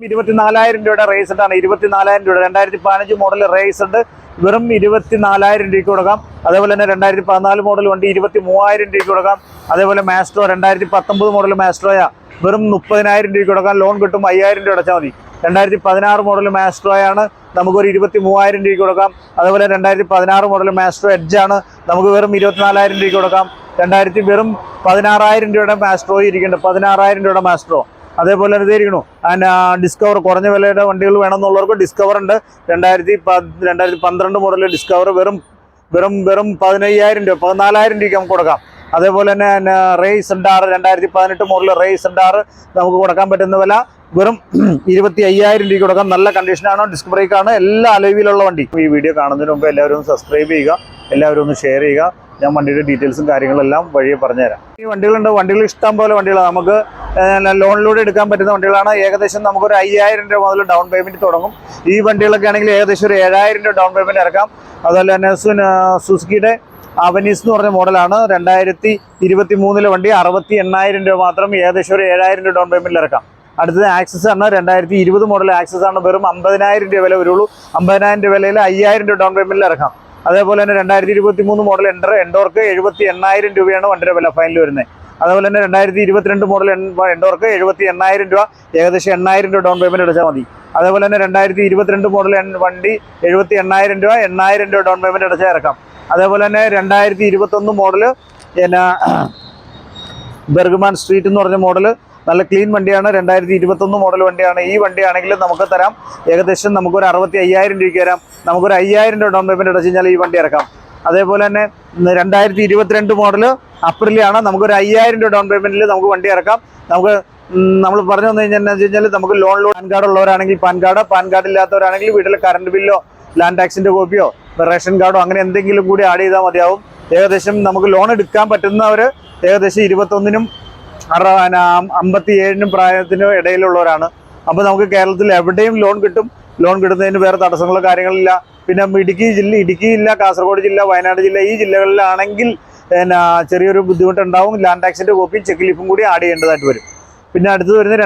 24,000 രൂപയുടെ റേസ് ആണ്. 24,000 രൂപ 2015 മോഡൽ റേസ് ഉണ്ട്. വെറും 24,000 രൂപയ്ക്ക് കൊടുക്കാം. അതേപോലെ തന്നെ 2014 മോഡൽ വണ്ടി 23,000 രൂപയ്ക്ക് കൊടുക്കാം. അതേപോലെ മാസ്ട്രോ 2019 മോഡൽ മാസ്ട്രോയ വെറും 30,000 രൂപയ്ക്ക് കൊടുക്കാം. ലോൺ കിട്ടും, 5,000 രൂപ അടച്ചാൽ മതി. 2016 മോഡൽ മാസ്ട്രോയാണ്, നമുക്കൊരു 23,000 രൂപയ്ക്ക് കൊടുക്കാം. അതേപോലെ 2016 മോഡൽ മാസ്ട്രോ എഡ്ജ് ആണ്, നമുക്ക് വെറും 24,000 രൂപയ്ക്ക് കൊടുക്കാം. വെറും 16,000 രൂപയുടെ മാസ്ട്രോ ഇരിക്കുന്നുണ്ട്, 16,000 രൂപയുടെ മാസ്ട്രോ. അതേപോലെ ഇതായിരിക്കണു ഡിസ്കവർ, കുറഞ്ഞ വിലയുടെ വണ്ടികൾ വേണമെന്നുള്ളവർക്ക് ഡിസ്കവർ ഉണ്ട്. 2012 മോഡൽ ഡിസ്കവർ വെറും 15,000 രൂപ, 14,000 രൂപയ്ക്ക് നമുക്ക് കൊടുക്കാം. അതേപോലെ തന്നെ റേസ് ഉണ്ടാറ് 2018 മോഡൽ റേസ് ഉണ്ടാറ് നമുക്ക് കൊടുക്കാൻ പറ്റുന്ന വില വെറും 25,000 രൂപയ്ക്ക് കൊടുക്കാം. നല്ല കണ്ടീഷനാണ്, ഡിസ്ക് ബ്രേക്കാണ്, എല്ലാ അലോയിലുള്ള വണ്ടി. ഈ വീഡിയോ കാണുന്നതിന് മുമ്പ് എല്ലാവരും ഒന്ന് സബ്സ്ക്രൈബ് ചെയ്യുക, എല്ലാവരും ഒന്ന് ഷെയർ ചെയ്യുക. ഞാൻ വണ്ടിയുടെ ഡീറ്റെയിൽസും കാര്യങ്ങളെല്ലാം വഴിയെ പറഞ്ഞുതരാം. ഈ വണ്ടികളുണ്ട്, വണ്ടികൾ ഇഷ്ടം പോലെ വണ്ടികളാണ്. നമുക്ക് ലോണിലൂടെ എടുക്കാൻ പറ്റുന്ന വണ്ടികളാണ്. ഏകദേശം നമുക്കൊരു 5,000 രൂപ മുതൽ ഡൗൺ പേയ്മെൻറ്റ് തുടങ്ങും. ഈ വണ്ടികളൊക്കെ ആണെങ്കിൽ ഏകദേശം ഒരു 7,000 രൂപ ഡൗൺ പേയ്മെൻറ്റ് ഇറക്കാം. അതുപോലെ തന്നെ സുസുക്കിയുടെ അവനീസ് എന്ന് പറഞ്ഞ മോഡലാണ്, 2023 വണ്ടി 68,000 രൂപ മാത്രം, ഏകദേശം ഒരു 7,000 രൂപ ഡൗൺ പേയ്മെൻറ്റിൽ ഇറക്കാം. അടുത്തത് ആക്സസ് ആണ്, 2020 മോഡൽ ആക്സസ് ആണ്, വെറും 50,000 രൂപ വില വരുള്ളൂ. 50,000 രൂപ വിലയിൽ 5,000 രൂപ ഡൗൺ പേയ്മെൻറ്റിൽ ഇറക്കാം. അതേപോലെ തന്നെ 2023 മോഡൽ എൻഡോർക്ക് 78,000 രൂപയാണ് വണ്ടിയുടെ വില ഫൈനൽ വരുന്നത്. അതുപോലെ തന്നെ 2022 മോഡൽ എൻഡോർക്ക് 78,000 രൂപ, ഏകദേശം 8,000 രൂപ ഡൗൺ പേയ്മെൻറ്റ് അടച്ചാൽ മതി. അതേപോലെ തന്നെ 2022 മോഡൽ വണ്ടി 78,000 രൂപ, 8,000 രൂപ ഡൗൺ പേയ്മെൻറ്റ് അടച്ചാൽ ഇറക്കാം. അതേപോലെ തന്നെ 2021 മോഡൽ ബെർഗ്മാൻ സ്ട്രീറ്റ് എന്ന് പറഞ്ഞ മോഡൽ നല്ല ക്ലീൻ വണ്ടിയാണ്, 2021 മോഡൽ വണ്ടിയാണ്. ഈ വണ്ടിയാണെങ്കിൽ നമുക്ക് തരാം, ഏകദേശം നമുക്കൊരു 65,000 രൂപയ്ക്ക് തരാം. നമുക്കൊരു 5,000 രൂപ ഡൗൺ പേയ്മെൻറ്റ് അടച്ചു കഴിഞ്ഞാൽ ഈ വണ്ടി ഇറക്കാം. അതേപോലെ തന്നെ 2022 മോഡൽ അപ്രിലാണ്, നമുക്കൊരു 5,000 രൂപ ഡൗൺ പേയ്മെൻറ്റിൽ നമുക്ക് വണ്ടി ഇറക്കാം. നമ്മൾ പറഞ്ഞു വന്നു കഴിഞ്ഞാൽ നമുക്ക് ലോണിലൂടെ പാൻ കാർഡ് ഉള്ളവരാണെങ്കിൽ പാൻ കാർഡ് ഇല്ലാത്തവരാണെങ്കിൽ വീട്ടിൽ കറണ്ട് ബില്ലോ ലാൻഡ് ടാക്സിൻ്റെ കോപ്പിയോ റേഷൻ കാർഡോ അങ്ങനെ എന്തെങ്കിലും കൂടി ആഡ് ചെയ്താൽ മതിയാവും. ഏകദേശം നമുക്ക് ലോൺ എടുക്കാൻ പറ്റുന്നവർ ഏകദേശം 21-നും 57-നും പ്രായത്തിനും ഇടയിലുള്ളവരാണ്. അപ്പോൾ നമുക്ക് കേരളത്തിൽ എവിടെയും ലോൺ കിട്ടും. ലോൺ കിട്ടുന്നതിന് വേറെ തടസ്സങ്ങളോ കാര്യങ്ങളില്ല. പിന്നെ ഇടുക്കി ജില്ല, കാസർഗോഡ് ജില്ല, വയനാട് ജില്ല, ഈ ജില്ലകളിലാണെങ്കിൽ ചെറിയൊരു ബുദ്ധിമുട്ടുണ്ടാവും. ലാൻഡ് ടാക്സിൻ്റെ കോപ്പിയും ചെക്ക് ലീഫും കൂടി ആഡ് ചെയ്യേണ്ടതായിട്ട് വരും. പിന്നെ അടുത്ത് വരുന്നത്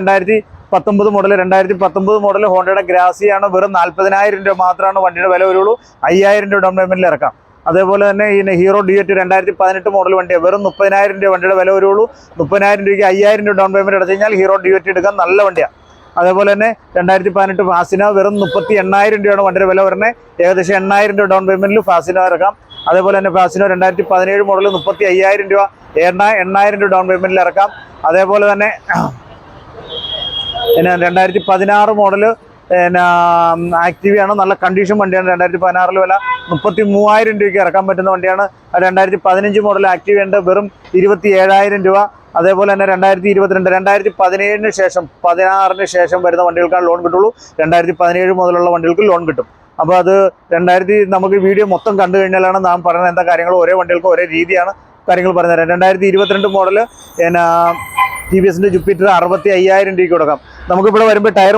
2019 മോഡൽ ഹോണ്ടയുടെ ഗ്രാസിയാണ്, വെറും 40,000 രൂപ മാത്രമാണ് വണ്ടിയുടെ വില വരുള്ളൂ. 5,000 രൂപ ഡൗൺ പേയ്മെൻറ്റിൽ ഇറക്കാം. അതേപോലെ തന്നെ ഈ ഹീറോ ഡിയറ്റ് 2018 മോഡൽ വണ്ടിയാണ്, വെറും 30,000 രൂപ വണ്ടിയുടെ വില വരുള്ളൂ. 30,000 രൂപയ്ക്ക് 5,000 രൂപ ഡൗൺ പേയ്മെൻറ്റ് അടച്ചു കഴിഞ്ഞാൽ ഹീറോ ഡിയറ്റ് എടുക്കാൻ നല്ല വണ്ടിയാണ്. അതേപോലെ തന്നെ 2018 ഫാസിനോ വെറും 38,000 രൂപയാണ് വണ്ടിയുടെ വില വരുന്നത്, ഏകദേശം 8,000 രൂപ ഡൗൺ പേയ്മെൻറ്റിൽ ഫാസിനോ ഇറക്കാം. അതേപോലെ തന്നെ ഫാസിനോ 2017 മോഡൽ 35,000 രൂപ, 8,000 രൂപ ഡൗൺ പേയ്മെൻറ്റിൽ ഇറക്കാം. അതേപോലെ തന്നെ 2016 മോഡൽ ആക്റ്റീവയാണ്, നല്ല കണ്ടീഷൻ വണ്ടിയാണ്. 2016 വില 33,000 രൂപയ്ക്ക് ഇറക്കാൻ പറ്റുന്ന വണ്ടിയാണ്. 2015 മോഡൽ ആക്റ്റീവയുണ്ട്, വെറും 27,000 രൂപ. അതേപോലെ തന്നെ 2017 ശേഷം 16 ശേഷം വരുന്ന വണ്ടികൾക്കാണ് ലോൺ കിട്ടുള്ളൂ. 2017 മുതലുള്ള വണ്ടികൾക്ക് ലോൺ കിട്ടും. അപ്പോൾ അത് നമുക്ക് വീഡിയോ മൊത്തം കണ്ടു കഴിഞ്ഞാലാണ് നാം പറയുന്നത് എന്താ കാര്യങ്ങൾ. ഒരേ വണ്ടികൾക്ക് ഒരേ രീതിയാണ് കാര്യങ്ങൾ പറഞ്ഞുതരാം. 2022 മോഡൽ TVSന്റെ ജുപ്പിറ്റർ 65,000 രൂപയ്ക്ക് കൊടുക്കാം. നമുക്കിവിടെ വരുമ്പോൾ ടയർ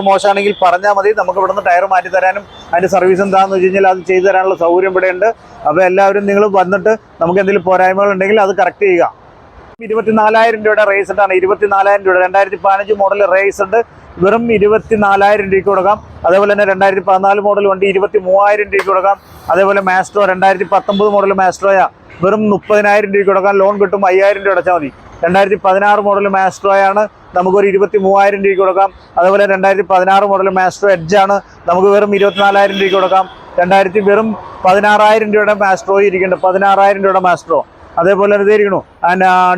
മോശമാണെങ്കിൽ പറഞ്ഞാൽ മതി, നമുക്ക് ഇവിടെ നിന്ന് ടയർ മാറ്റി തരാനും അതിൻ്റെ സർവീസ് എന്താണെന്ന് വെച്ച് കഴിഞ്ഞാൽ അത് ചെയ്തു തരാനുള്ള സൗകര്യം ഇവിടെ ഉണ്ട്. അപ്പോൾ എല്ലാവരും നിങ്ങൾ വന്നിട്ട് നമുക്ക് എന്തെങ്കിലും പോരായ്മകൾ ഉണ്ടെങ്കിൽ അത് കറക്റ്റ് ചെയ്യുക. 24,000 രൂപയുടെ റേസ് ആണ്, 24,000 രൂപ 2015 മോഡൽ റേസ് ഉണ്ട്, വെറും 24,000 രൂപയ്ക്ക് കൊടുക്കാം. അതേപോലെ തന്നെ 2014 മോഡൽ വണ്ടി 23,000 രൂപയ്ക്ക് കൊടുക്കാം. അതേപോലെ മാസ്ട്രോ 2019 മോഡൽ മാസ്ട്രോയ വെറും 30,000 രൂപയ്ക്ക് കൊടുക്കാം. ലോൺ കിട്ടും, 5,000 രൂപ അടച്ചാൽ മതി. 2016 മോഡൽ മാസ്ട്രോയാണ്, നമുക്കൊരു 23,000 രൂപയ്ക്ക് കൊടുക്കാം. അതുപോലെ 2016 മോഡൽ മാസ്ട്രോ എഡ്ജ് ആണ്, നമുക്ക് വെറും 24,000 രൂപയ്ക്ക് കൊടുക്കാം. വെറും 16,000 രൂപയുടെ മാസ്ട്രോ ഇരിക്കുന്നുണ്ട്, 16,000 രൂപയുടെ മാസ്ട്രോ. അതേപോലെ ഇതായിരിക്കണു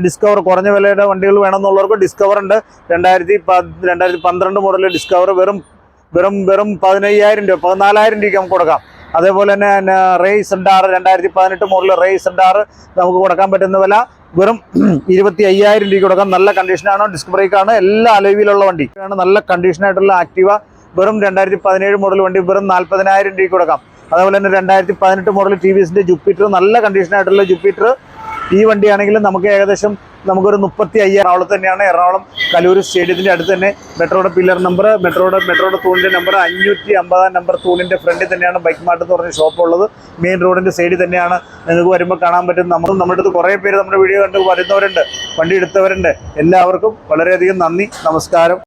ഡിസ്കവർ, കുറഞ്ഞ വിലയുടെ വണ്ടികൾ വേണമെന്നുള്ളവർക്ക് ഡിസ്കവർ ഉണ്ട്. 2012 മോഡൽ ഡിസ്കവർ വെറും 15,000 രൂപ, 14,000 രൂപയ്ക്ക് നമുക്ക് കൊടുക്കാം. അതേപോലെ തന്നെ റേസ് ഉണ്ടാറ് 2018 മോഡൽ റേസ് ഉണ്ടാറ് നമുക്ക് കൊടുക്കാൻ പറ്റുന്ന വില വെറും 25,000 രൂപയ്ക്ക് കൊടുക്കാം. നല്ല കണ്ടീഷനാണ്, ഡിസ്ക് ബ്രേക്കാണ്, എല്ലാ അലോയിലുള്ള വണ്ടി ആണ്. നല്ല കണ്ടീഷനായിട്ടുള്ള ആക്റ്റീവ വെറും 2017 മോഡൽ വണ്ടി വെറും 40,000 രൂപയ്ക്ക് കൊടുക്കാം. അതുപോലെ തന്നെ 2018 മോഡൽ TVSന്റെ ജുപ്പിറ്റർ, നല്ല കണ്ടീഷനായിട്ടുള്ള ജുപ്പിറ്റർ. ഈ വണ്ടിയാണെങ്കിൽ നമുക്ക് ഏകദേശം നമുക്കൊരു 35,000. എറണാകുളത്ത് തന്നെയാണ്, എറണാകുളം കലൂർ സ്റ്റേഡിയത്തിൻ്റെ അടുത്ത് തന്നെ. മെട്രോയുടെ പില്ലർ നമ്പർ, മെട്രോയുടെ തൂണിൻ്റെ നമ്പർ 550 നമ്പർ തൂണിൻ്റെ ഫ്രണ്ടിൽ തന്നെയാണ് ബൈക്ക് മാർട്ട് എന്ന് പറഞ്ഞ ഷോപ്പ് ഉള്ളത്. മെയിൻ റോഡിൻ്റെ സൈഡിൽ തന്നെയാണ്. നിങ്ങൾക്ക് വരുമ്പോൾ കാണാൻ പറ്റും. നമ്മുടെ അടുത്ത് കുറേ പേര് നമ്മുടെ വീഡിയോ കണ്ട് വരുന്നവരുണ്ട്, വണ്ടി എടുത്തവരുണ്ട്. എല്ലാവർക്കും വളരെയധികം നന്ദി, നമസ്കാരം.